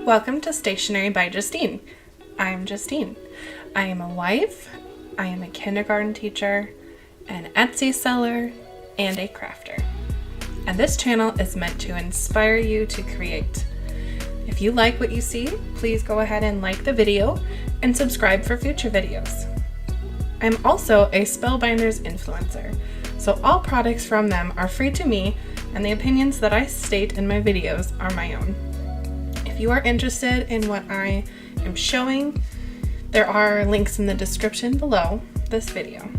Welcome to Stationery by Justine. I'm Justine. I am a wife, I am a kindergarten teacher, an Etsy seller, and a crafter. And this channel is meant to inspire you to create. If you like what you see, please go ahead and like the video and subscribe for future videos. I'm also a Spellbinders influencer, so all products from them are free to me and the opinions that I state in my videos are my own. If you are interested in what I am showing, there are links in the description below this video,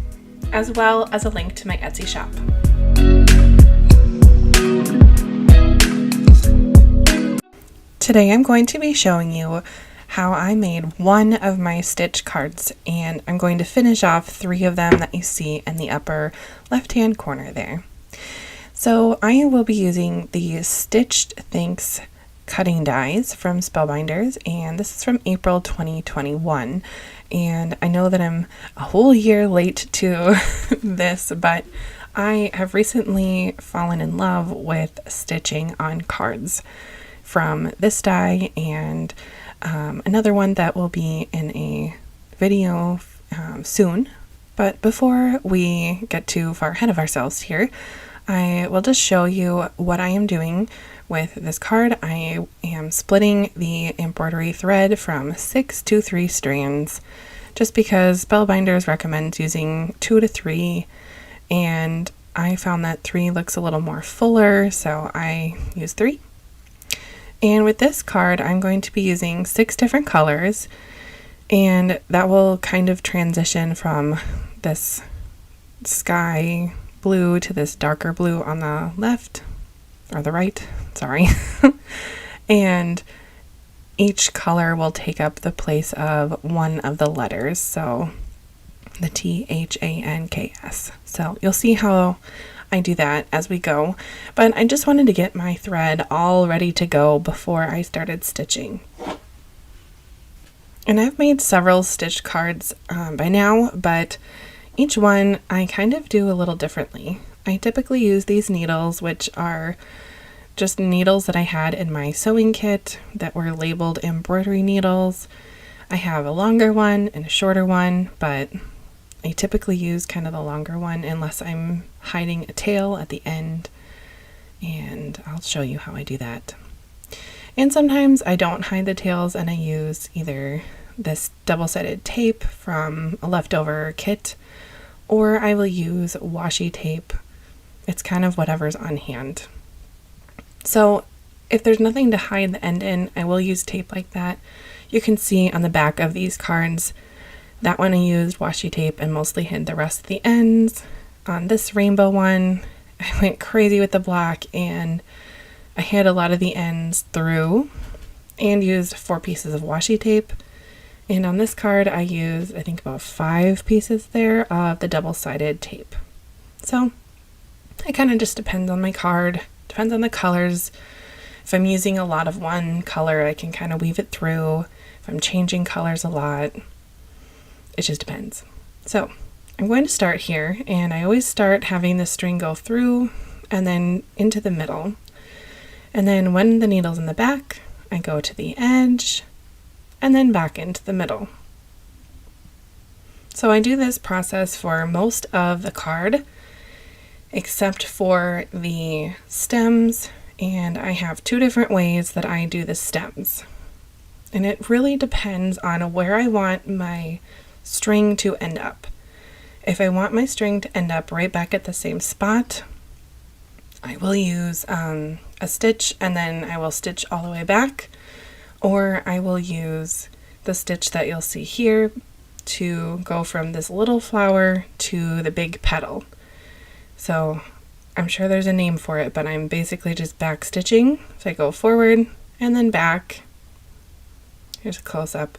as well as a link to my Etsy shop. Today I'm going to be showing you how I made one of my stitch cards, and I'm going to finish off 3 of them that you see in the upper left-hand corner there. So I will be using the Stitched Thanks cutting dies from Spellbinders, and this is from April 2021. And I know that I'm a whole year late to this, but I have recently fallen in love with stitching on cards from this die and another one that will be in a video soon. But before we get too far ahead of ourselves here, I will just show you what I am doing with this card. I am splitting the embroidery thread from 6 to 3 strands just because Spellbinders recommends using 2 to 3, and I found that 3 looks a little more fuller, so I use 3. And with this card I'm going to be using 6 different colors, and that will kind of transition from this sky blue to this darker blue on the left or the right, sorry. And each color will take up the place of one of the letters, so the THANKS. So you'll see how I do that as we go, but I just wanted to get my thread all ready to go before I started stitching. And I've made several stitch cards by now, but each one I kind of do a little differently. I typically use these needles, which are just needles that I had in my sewing kit that were labeled embroidery needles. I have a longer one and a shorter one, but I typically use kind of the longer one unless I'm hiding a tail at the end, and I'll show you how I do that. And sometimes I don't hide the tails and I use either this double-sided tape from a leftover kit, or I will use washi tape. It's kind of whatever's on hand. So if there's nothing to hide the end in, I will use tape like that. You can see on the back of these cards, that one I used washi tape and mostly hid the rest of the ends. On this rainbow one, I went crazy with the black and I hid a lot of the ends through and used 4 pieces of washi tape. And on this card, I used, I think, about 5 pieces there of the double-sided tape. So it kind of just depends on my card, depends on the colors. If I'm using a lot of one color, I can kind of weave it through. If I'm changing colors a lot, it just depends. So I'm going to start here, and I always start having the string go through and then into the middle. And then when the needle's in the back, I go to the edge and then back into the middle. So I do this process for most of the card, except for the stems, and I have 2 different ways that I do the stems. And it really depends on where I want my string to end up. If I want my string to end up right back at the same spot, I will use a stitch and then I will stitch all the way back, or I will use the stitch that you'll see here to go from this little flower to the big petal. So I'm sure there's a name for it, but I'm basically just back stitching. So I go forward and then back. Here's a close-up.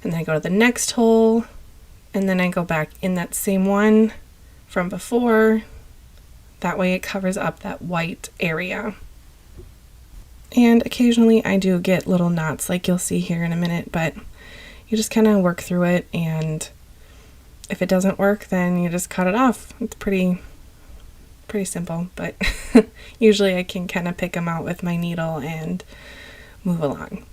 And then I go to the next hole, and then I go back in that same one from before. That way it covers up that white area. And occasionally I do get little knots like you'll see here in a minute, but you just kind of work through it, and if it doesn't work, then you just cut it off. It's pretty simple, but usually I can kind of pick them out with my needle and move along.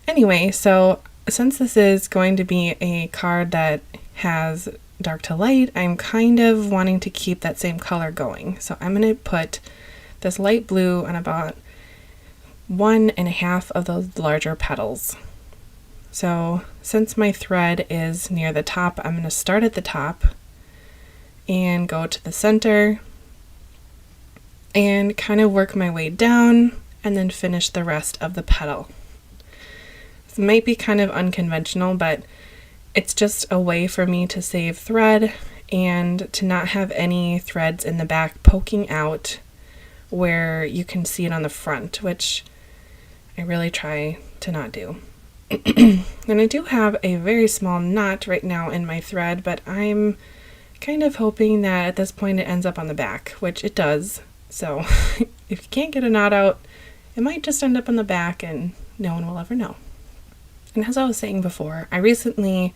Anyway, so since this is going to be a card that has dark to light, I'm kind of wanting to keep that same color going. So I'm going to put this light blue on about 1.5 of those larger petals. So since my thread is near the top, I'm going to start at the top and go to the center and kind of work my way down and then finish the rest of the petal. This might be kind of unconventional, but it's just a way for me to save thread and to not have any threads in the back poking out where you can see it on the front, which I really try to not do. And I do have a very small knot right now in my thread, but I'm kind of hoping that at this point it ends up on the back, which it does. So if you can't get a knot out, it might just end up on the back and no one will ever know. And as I was saying before, I recently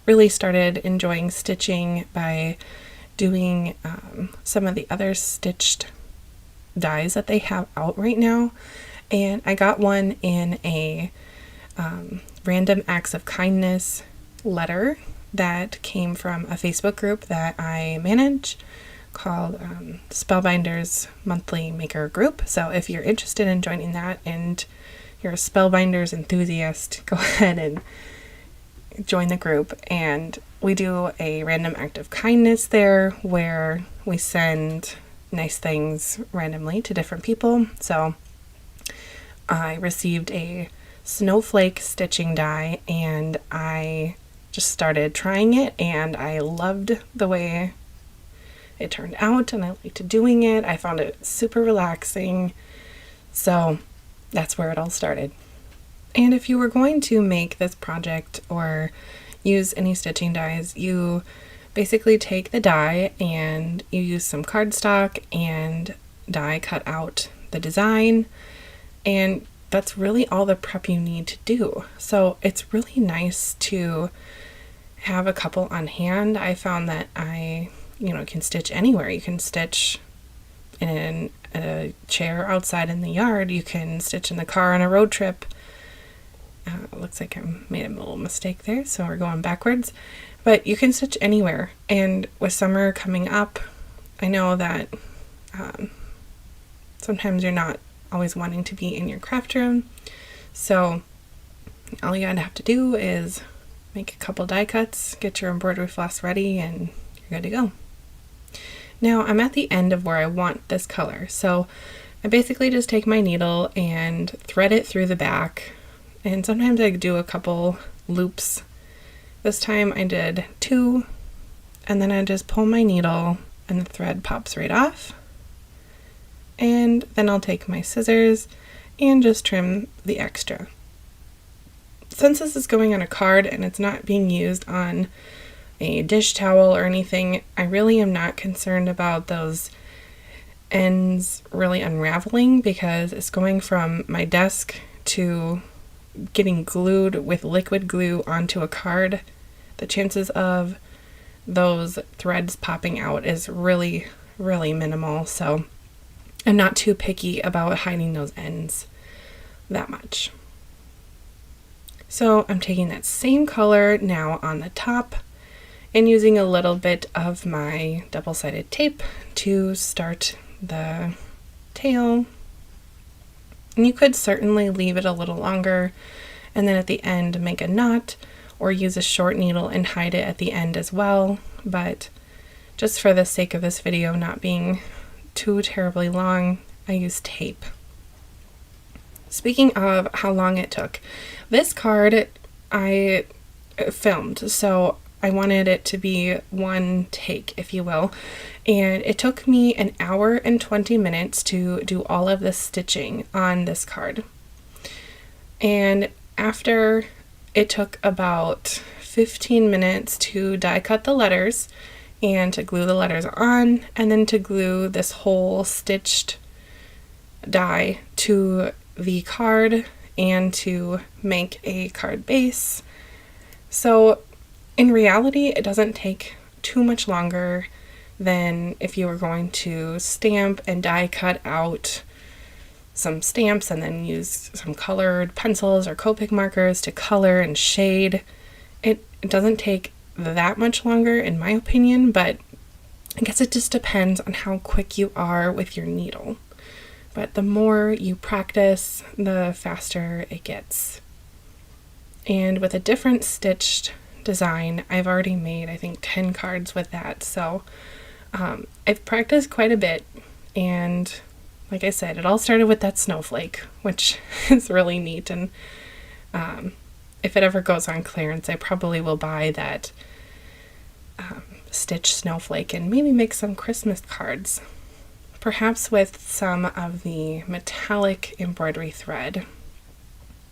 really started enjoying stitching by doing some of the other stitched dies that they have out right now. And I got one in a random acts of kindness letter that came from a Facebook group that I manage called Spellbinders Monthly Maker Group. So if you're interested in joining that and you're a Spellbinders enthusiast, go ahead and join the group. And we do a random act of kindness there where we send nice things randomly to different people. So I received a snowflake stitching die and I just started trying it and I loved the way it turned out and I liked doing it. I found it super relaxing. So that's where it all started. And if you were going to make this project or use any stitching dies, you basically take the die and you use some cardstock and die cut out the design, and that's really all the prep you need to do. So it's really nice to have a couple on hand. I found that I can stitch anywhere. You can stitch in a chair outside in the yard. You can stitch in the car on a road trip. Looks like I made a little mistake there, so we're going backwards. But you can stitch anywhere. And with summer coming up, I know that sometimes you're not always wanting to be in your craft room. So all you gotta have to do is make a couple die cuts, get your embroidery floss ready, and you're good to go. Now I'm at the end of where I want this color. So I basically just take my needle and thread it through the back. And sometimes I do a couple loops. This time I did 2, and then I just pull my needle and the thread pops right off. And then I'll take my scissors and just trim the extra. Since this is going on a card and it's not being used on a dish towel or anything, I really am not concerned about those ends really unraveling because it's going from my desk to getting glued with liquid glue onto a card. The chances of those threads popping out is really, really minimal. So I'm not too picky about hiding those ends that much. So I'm taking that same color now on the top and using a little bit of my double-sided tape to start the tail. And you could certainly leave it a little longer and then at the end make a knot or use a short needle and hide it at the end as well. But just for the sake of this video not being too terribly long, I use tape. Speaking of how long it took, this card I filmed, so I wanted it to be one take, if you will, and it took me 1 hour and 20 minutes to do all of the stitching on this card. And after it took about 15 minutes to die cut the letters and to glue the letters on, and then to glue this whole stitched die to the card and to make a card base. So in reality, it doesn't take too much longer than if you were going to stamp and die cut out some stamps and then use some colored pencils or Copic markers to color and shade. It doesn't take that much longer in my opinion, but I guess it just depends on how quick you are with your needle. But the more you practice, the faster it gets. And with a different stitched design, I've already made, I think, 10 cards with that. So I've practiced quite a bit. And like I said, it all started with that snowflake, which is really neat. And if it ever goes on clearance, I probably will buy that stitch snowflake and maybe make some Christmas cards. Perhaps with some of the metallic embroidery thread.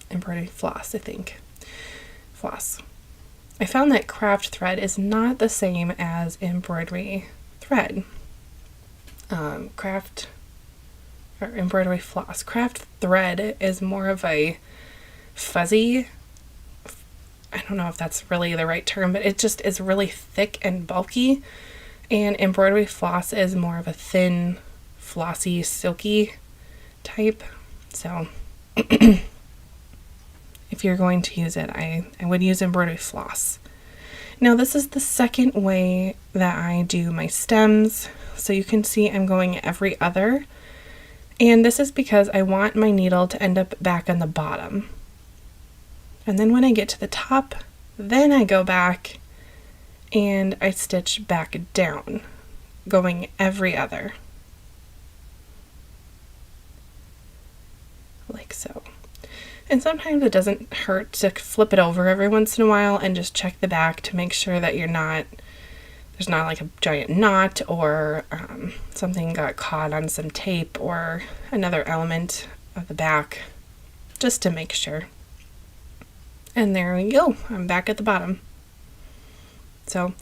Embroidery floss, I think. Floss. I found that craft thread is not the same as embroidery thread. Craft or embroidery floss. Craft thread is more of a fuzzy, I don't know if that's really the right term, but it just is really thick and bulky. And embroidery floss is more of a thin, flossy, silky type. So if you're going to use it, I would use embroidery floss. Now this is the second way that I do my stems. So you can see I'm going every other. And this is because I want my needle to end up back on the bottom. And then when I get to the top, then I go back and I stitch back down, going every other. Like so. And sometimes it doesn't hurt to flip it over every once in a while and just check the back to make sure that there's not like a giant knot or something got caught on some tape or another element of the back, just to make sure. And there we go, I'm back at the bottom. So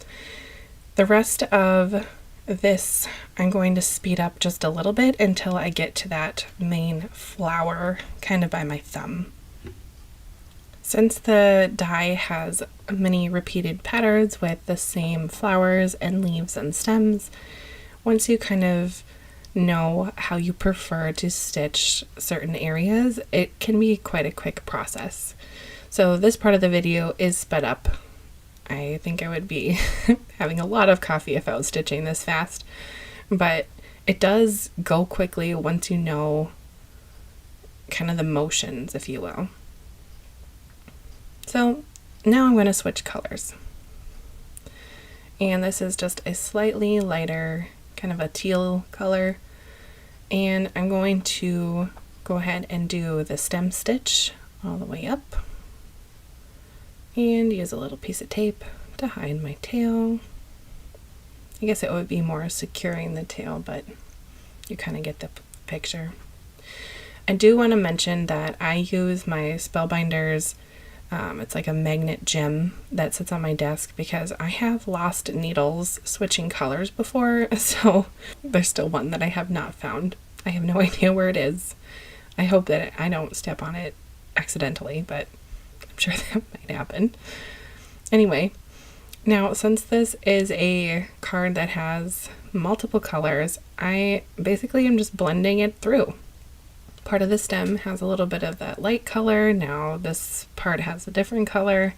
the rest of this I'm going to speed up just a little bit until I get to that main flower kind of by my thumb. Since the die has many repeated patterns with the same flowers and leaves and stems, once you kind of know how you prefer to stitch certain areas, it can be quite a quick process. So this part of the video is sped up. I think I would be having a lot of coffee if I was stitching this fast, but it does go quickly once you know kind of the motions, if you will. So now I'm going to switch colors. And this is just a slightly lighter, kind of a teal color. And I'm going to go ahead and do the stem stitch all the way up. And use a little piece of tape to hide my tail. I guess it would be more securing the tail, but you kind of get the picture. I do want to mention that I use my Spellbinders. It's like a magnet gem that sits on my desk because I have lost needles switching colors before, so there's still one that I have not found. I have no idea where it is. I hope that I don't step on it accidentally, but I'm sure that might happen. Anyway, now since this is a card that has multiple colors, I basically am just blending it through. Part of the stem has a little bit of that light color, now this part has a different color,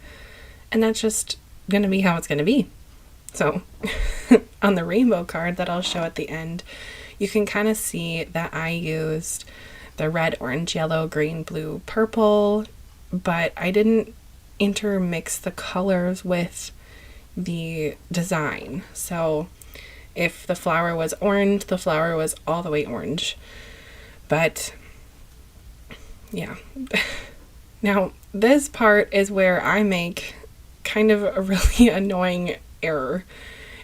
and that's just going to be how it's going to be. So on the rainbow card that I'll show at the end, you can kind of see that I used the red, orange, yellow, green, blue, purple, but I didn't intermix the colors with the design. So if the flower was orange, the flower was all the way orange. But yeah. Now this part is where I make kind of a really annoying error.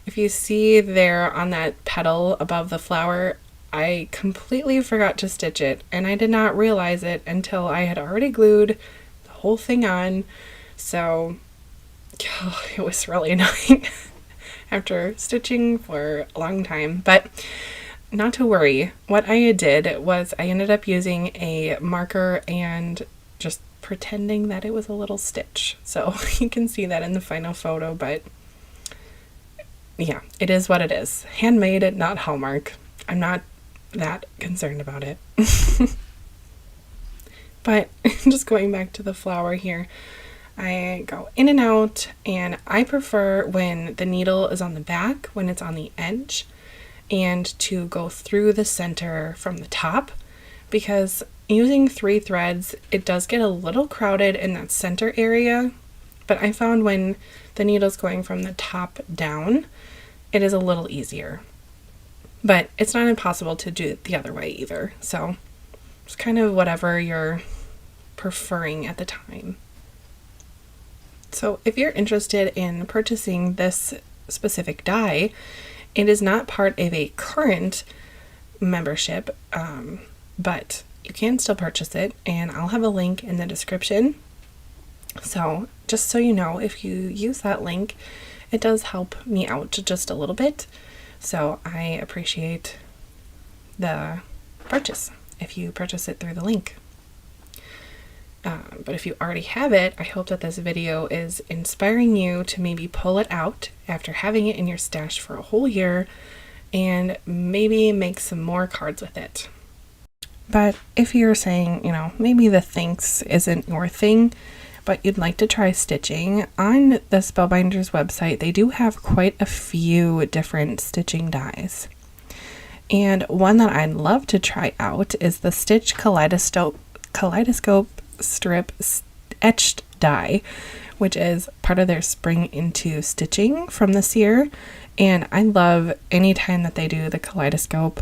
If you see there on that petal above the flower, I completely forgot to stitch it, and I did not realize it until I had already glued the whole thing on. So it was really annoying after stitching for a long time, but not to worry. What I did was I ended up using a marker and just pretending that it was a little stitch. So you can see that in the final photo, but yeah, it is what it is. Handmade, not Hallmark. I'm not that concerned about it. But just going back to the flower here, I go in and out, and I prefer when the needle is on the back, when it's on the edge, and to go through the center from the top, because using 3 threads, it does get a little crowded in that center area. But I found when the needle's going from the top down, it is a little easier. But it's not impossible to do it the other way either. So it's kind of whatever you're preferring at the time. So if you're interested in purchasing this specific die, it is not part of a current membership, but you can still purchase it, and I'll have a link in the description. So just so you know, if you use that link, it does help me out just a little bit. So I appreciate the purchase if you purchase it through the link. But if you already have it, I hope that this video is inspiring you to maybe pull it out after having it in your stash for a whole year and maybe make some more cards with it. But if you're saying, maybe the thanks isn't your thing, but you'd like to try stitching, on the Spellbinders website, they do have quite a few different stitching dies. And one that I'd love to try out is the Stitch Kaleidoscope Strip Etched die, which is part of their Spring into Stitching from this year. And I love any time that they do the kaleidoscope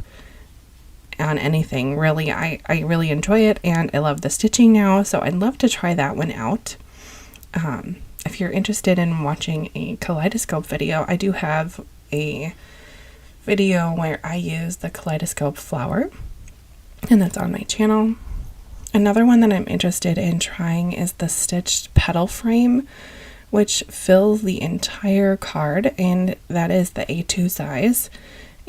on anything, really. I really enjoy it, and I love the stitching now, so I'd love to try that one out. If you're interested in watching a kaleidoscope video, I do have a video where I use the kaleidoscope flower, and that's on my channel. Another one that I'm interested in trying is the stitched petal frame, which fills the entire card, and that is the A2 size.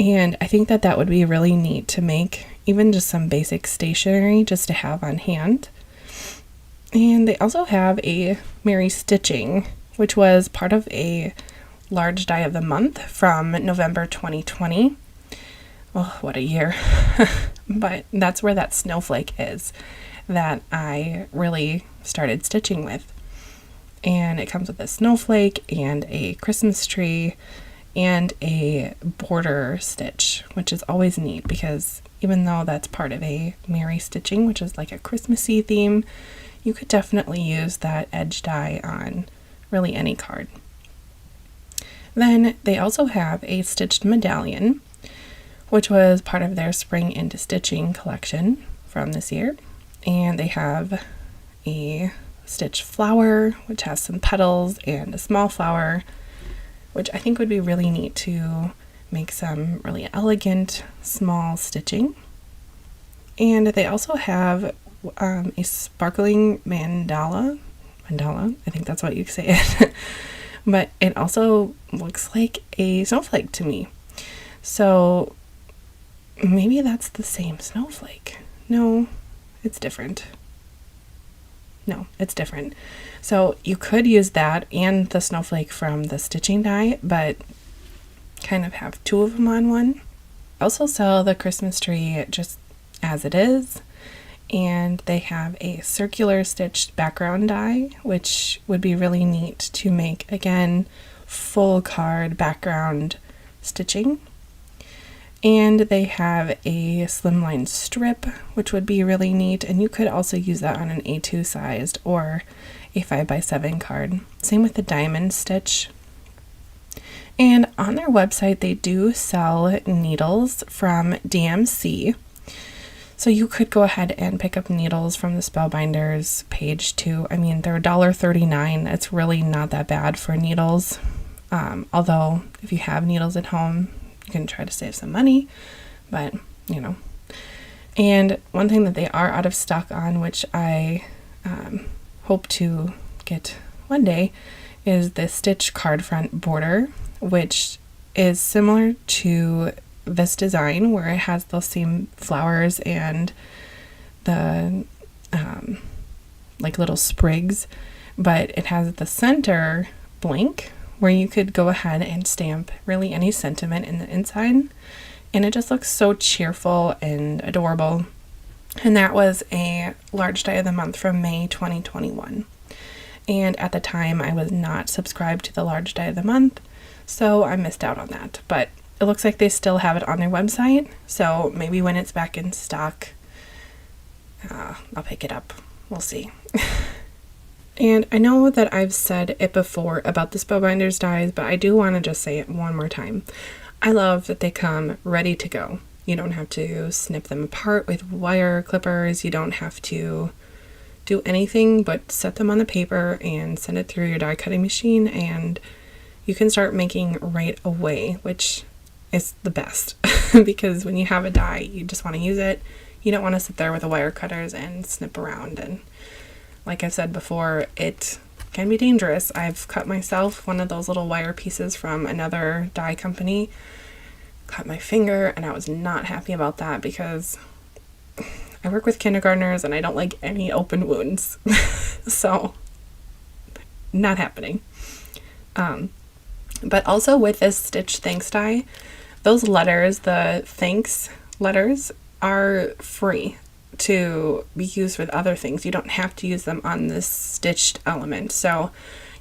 And I think that that would be really neat to make, even just some basic stationery just to have on hand. And they also have a Merry Stitching, which was part of a large die of the month from November 2020. Oh, what a year. But that's where that snowflake is that I really started stitching with. And it comes with a snowflake and a Christmas tree and a border stitch, which is always neat because even though that's part of a Merry Stitching, which is like a Christmassy theme, you could definitely use that edge die on really any card. Then they also have a stitched medallion, which was part of their Spring into Stitching collection from this year. And they have a stitched flower, which has some petals, and a small flower, which I think would be really neat to make some really elegant small stitching. And they also have a sparkling mandala, I think that's what you say it, but it also looks like a snowflake to me. So maybe that's the same snowflake. No, it's different. No, it's different. So you could use that and the snowflake from the stitching die, but kind of have two of them on one. I also sell the Christmas tree just as it is, and they have a circular stitched background die, which would be really neat to make, again, full card background stitching. And they have a slimline strip, which would be really neat, and you could also use that on an A2 sized or a 5x7 card. Same with the diamond stitch. And on their website, they do sell needles from DMC. So you could go ahead and pick up needles from the Spellbinders page too. I mean, they're $1.39. It's really not that bad for needles. Although if you have needles at home, you can try to save some money, but And one thing that they are out of stock on, which I hope to get one day, is the stitch card front border, which is similar to this design where it has those same flowers and the like little sprigs, but it has the center blank where you could go ahead and stamp really any sentiment in the inside, and it just looks so cheerful and adorable. And that was a large die of the month from May 2021. And at the time, I was not subscribed to the large die of the month, so I missed out on that. But it looks like they still have it on their website, so maybe when it's back in stock, I'll pick it up. We'll see. And I know that I've said it before about the Spellbinders dies, but I do want to just say it one more time. I love that they come ready to go. You don't have to snip them apart with wire clippers. You don't have to do anything but set them on the paper and send it through your die cutting machine, and you can start making right away, which is the best because when you have a die, you just want to use it. You don't want to sit there with the wire cutters and snip around, and like I've said before, it can be dangerous. I've cut myself one of those little wire pieces from another die company, cut my finger, and I was not happy about that because I work with kindergartners and I don't like any open wounds. So, not happening. But also with this Stitch Thanks die, those letters, the thanks letters, are free to be used with other things. You don't have to use them on this stitched element. So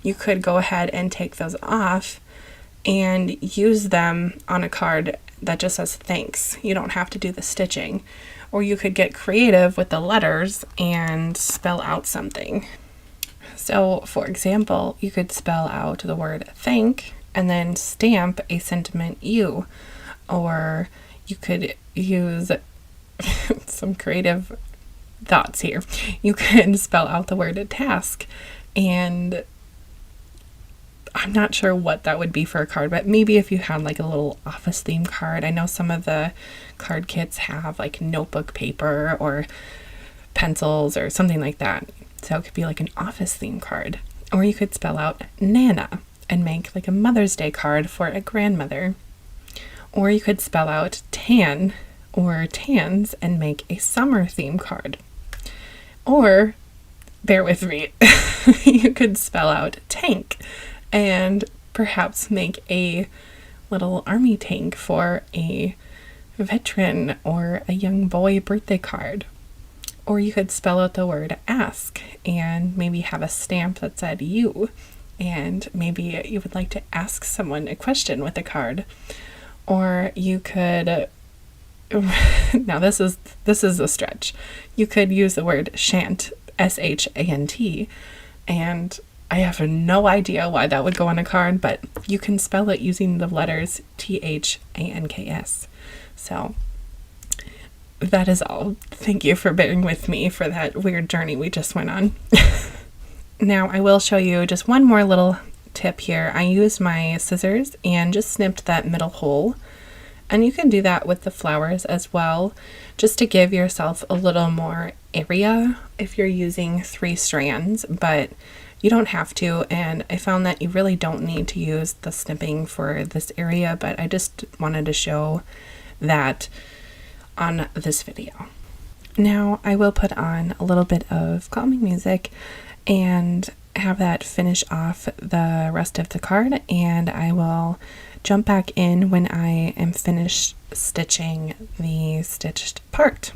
you could go ahead and take those off and use them on a card that just says thanks. You don't have to do the stitching. Or you could get creative with the letters and spell out something. So for example, you could spell out the word thank and then stamp a sentiment you. Or you could use some creative thoughts here. You can spell out the word task, and I'm not sure what that would be for a card, but maybe if you had like a little office theme card. I know some of the card kits have like notebook paper or pencils or something like that, so it could be like an office theme card. Or you could spell out Nana and make like a Mother's Day card for a grandmother. Or you could spell out tan or tans and make a summer theme card. Or, bear with me, you could spell out tank and perhaps make a little army tank for a veteran or a young boy birthday card. Or you could spell out the word ask and maybe have a stamp that said you, and maybe you would like to ask someone a question with a card. Or you could now this is a stretch. You could use the word shant, S-H-A-N-T, and I have no idea why that would go on a card, but you can spell it using the letters T-H-A-N-K-S. So that is all. Thank you for bearing with me for that weird journey we just went on. Now I will show you just one more little tip here. I used my scissors and just snipped that middle hole. And you can do that with the flowers as well, just to give yourself a little more area if you're using 3 strands, but you don't have to. And I found that you really don't need to use the snipping for this area, but I just wanted to show that on this video. Now I will put on a little bit of calming music and have that finish off the rest of the card, and I will jump back in when I am finished stitching the stitched part.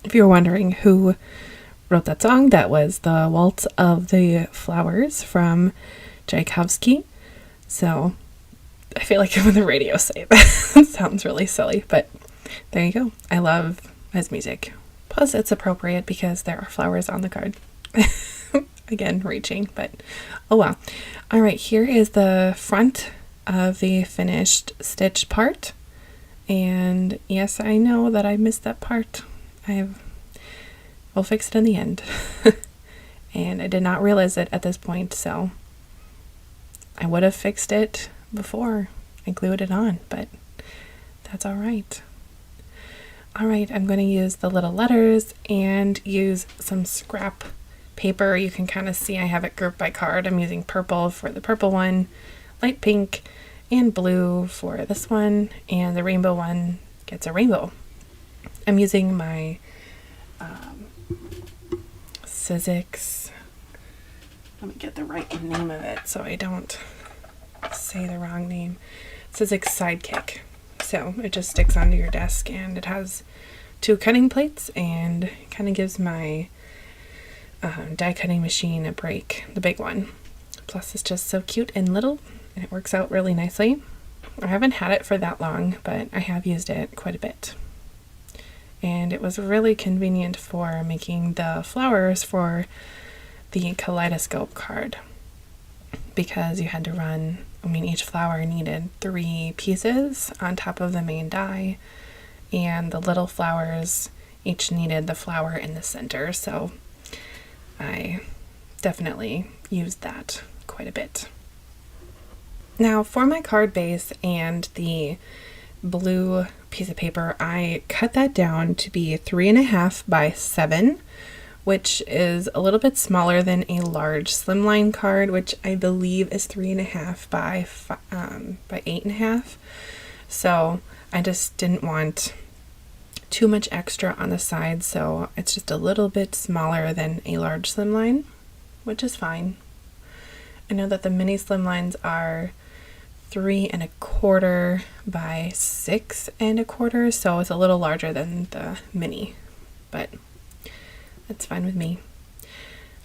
If you're wondering who wrote that song, that was the Waltz of the Flowers from Tchaikovsky. So I feel like I'm on the radio say that. It sounds really silly, but there you go. I love his music. Plus, it's appropriate because there are flowers on the card. Again, reaching, but oh well. All right, here is the front of the finished stitch part. And yes, I know that I missed that part. We'll fix it in the end. And I did not realize it at this point, so I would have fixed it before I glued it on, but that's all right. All right, I'm going to use the little letters and use some scrap paper. You can kind of see I have it grouped by card. I'm using purple for the purple one, light pink, and blue for this one, and the rainbow one gets a rainbow. I'm using my Sizzix. Let me get the right name of it so I don't say the wrong name. Sizzix Sidekick. So it just sticks onto your desk, and it has 2 cutting plates, and kind of gives my die cutting machine a break, the big one. Plus it's just so cute and little, and it works out really nicely. I haven't had it for that long, but I have used it quite a bit. And it was really convenient for making the flowers for the kaleidoscope card, because you had to run, each flower needed 3 pieces on top of the main die, and the little flowers each needed the flower in the center, so I definitely used that quite a bit. Now for my card base and the blue piece of paper, I cut that down to be 3.5 by 7, which is a little bit smaller than a large slimline card, which I believe is 3.5 by 8.5. So I just didn't want too much extra on the side, so it's just a little bit smaller than a large slimline, which is fine. I know that the mini slimlines are 3.25 by 6.25, so it's a little larger than the mini, but that's fine with me.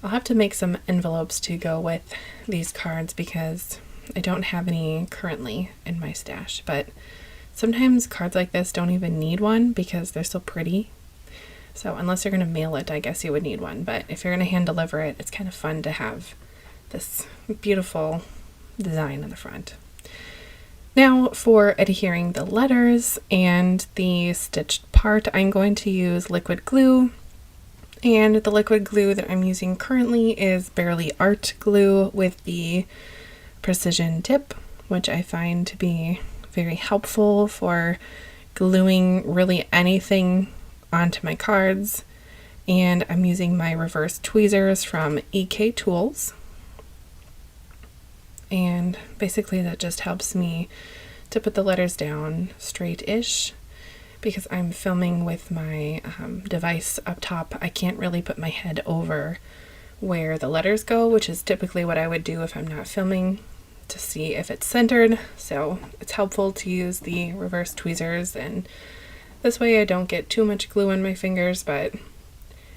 I'll have to make some envelopes to go with these cards because I don't have any currently in my stash, but sometimes cards like this don't even need one because they're so pretty. So unless you're going to mail it, I guess you would need one, but if you're going to hand deliver it, it's kind of fun to have this beautiful design on the front. Now for adhering the letters and the stitched part, I'm going to use liquid glue, and the liquid glue that I'm using currently is Barely Art glue with the precision tip, which I find to be very helpful for gluing really anything onto my cards. And I'm using my reverse tweezers from EK Tools. And basically that just helps me to put the letters down straight-ish, because I'm filming with my device up top. I can't really put my head over where the letters go, which is typically what I would do if I'm not filming, to see if it's centered. So it's helpful to use the reverse tweezers, and this way I don't get too much glue on my fingers. But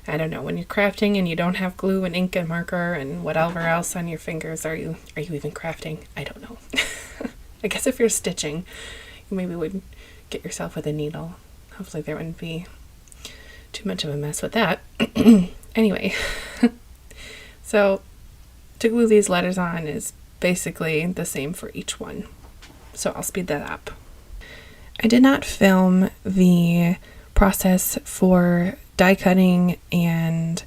I don't know, when you're crafting and you don't have glue and ink and marker and whatever else on your fingers, are you even crafting? I don't know. I guess if you're stitching, you maybe would get yourself with a needle. Hopefully there wouldn't be too much of a mess with that. Anyway, so to glue these letters on is basically the same for each one. So I'll speed that up. I did not film the process for die cutting and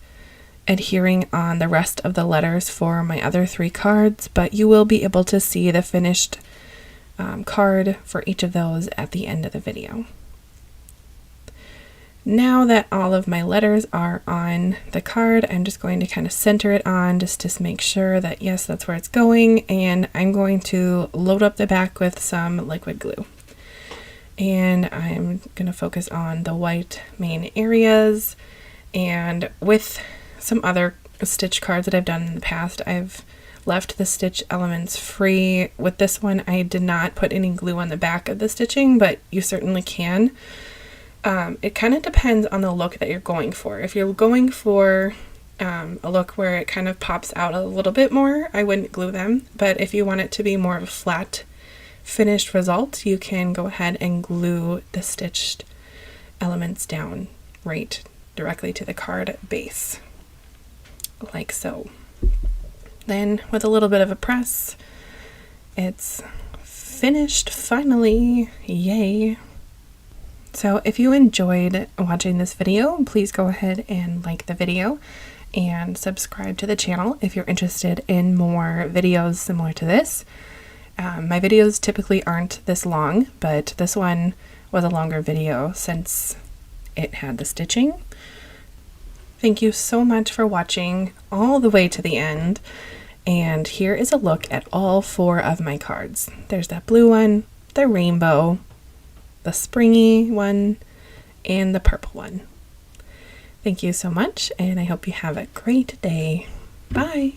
adhering on the rest of the letters for my other 3 cards, but you will be able to see the finished card for each of those at the end of the video. Now that all of my letters are on the card, I'm just going to kind of center it on just to make sure that yes, that's where it's going, and I'm going to load up the back with some liquid glue. And I'm going to focus on the white main areas, and with some other stitch cards that I've done in the past, I've left the stitch elements free. With this one, I did not put any glue on the back of the stitching, but you certainly can. It kind of depends on the look that you're going for. If you're going for a look where it kind of pops out a little bit more, I wouldn't glue them. But if you want it to be more of a flat finished result, you can go ahead and glue the stitched elements down right directly to the card base, like so. Then with a little bit of a press, it's finished finally. Yay! So if you enjoyed watching this video, please go ahead and like the video and subscribe to the channel if you're interested in more videos similar to this. My videos typically aren't this long, but this one was a longer video since it had the stitching. Thank you so much for watching all the way to the end. And here is a look at all 4 of my cards. There's that blue one, the rainbow, the springy one, and the purple one. Thank you so much, and I hope you have a great day. Bye!